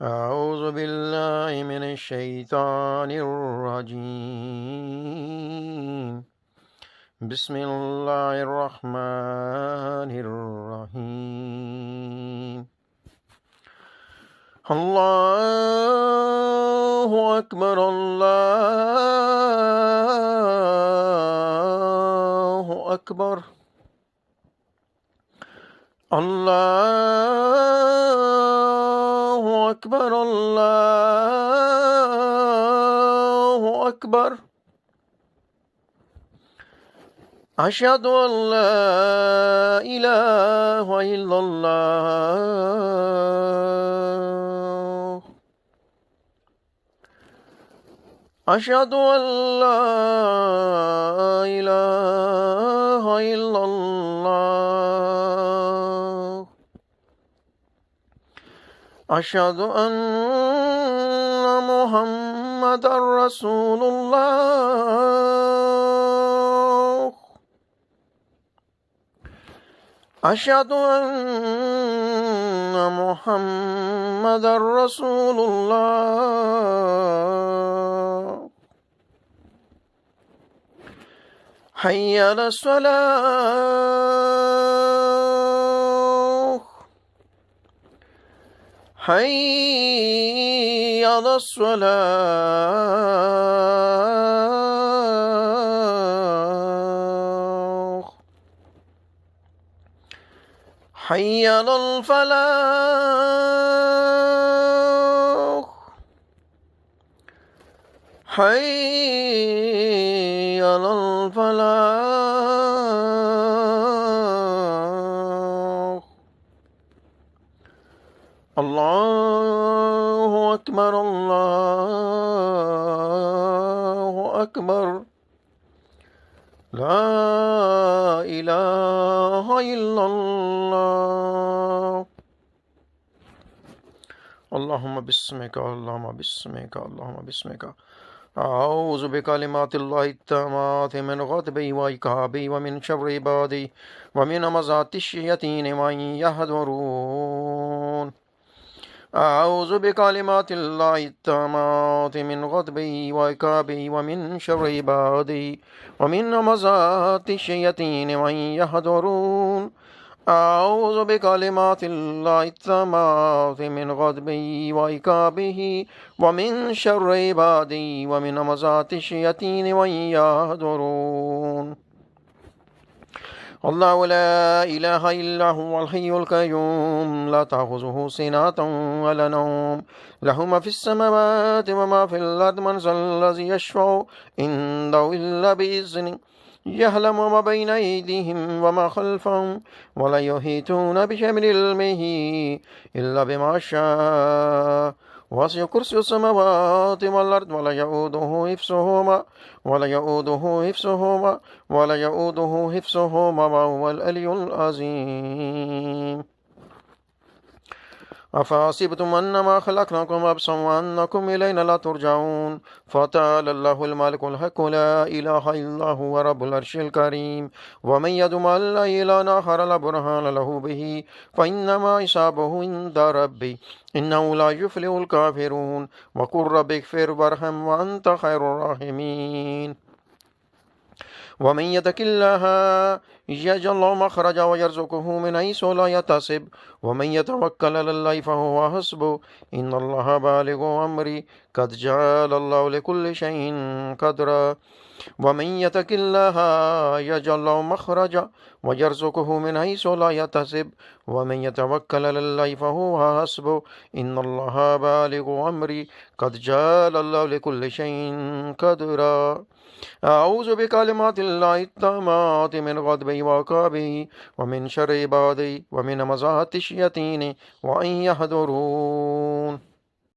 أعوذ بالله من الشيطان الرجيم. بسم الله الرحمن الرحيم. الله أكبر الله أكبر. الله أكبر الله أكبر. أشهد أن لا إله إلا الله. أشهد أن لا إله إلا الله. أشهد أن محمدا رسول الله. أشهد أن محمدا رسول الله. حي على الصلاة. حي على الصلاة. حي على الفلاح. حي على الفلاح. الله أكبر الله أكبر. لا إله إلا الله. اللهم باسمك اللهم باسمك اللهم باسمك أعوذ بكلمات الله التامات من غضبه وعقابه ومن شر عباده ومن همزات الشياطين وأن يحضرون. أعوذ بكلمات الله التامات من غضبه وعقابه ومن شر عباده ومن همزات الشياطين وأن يحضرون. أعوذ بكلمات الله التامات من غضبه وعقابه ومن شر عباده ومن همزات الشياطين وأن يحضرون. الله لا إله إلا هو الحي القيوم لا تأخذه سنة ولا نوم له ما في السماوات وما في الأرض من ذا الذي يشفع عنده إلا بإذنه يعلم ما بين أيديهم وما خلفهم ولا يحيطون بشيء من علمه إلا بما شاء وسع كرسي السماوات والأرض ولا يؤوده حفظهما ولا يؤوده حفظهما ولا يؤوده حفظهما وهو العلي العظيم. أفحسبتم أنما خلقناكم عبثا وأنكم إلينا لا ترجعون فتعالى الله الملك الحق لا إله إلا هو رب العرش الكريم. ومن يدع مع الله إلها آخر لا برهان له به فإنما حسابه عند ربه إنه لا يفلح الكافرون. وقل رب اغفر وارحم وأنت خير الراحمين. ومن يتق الله يجعل له مخرجا ويرزقه من حيث لا يحتسب ومن يتوكل على الله فهو حسبه إن الله بالغ أمره قد جعل الله لكل شيء قدرا. ومن يتق الله يجعل له مخرجا ويرزقه من حيث لا يحتسب ومن يتوكل على الله فهو حسبه إن الله بالغ أمره قد جعل الله لكل شيء قدرا. أعوذ بكلمات الله التامات من غضبه وعقابه ومن شر عباده ومن همزات الشياطين وأن يحضرون.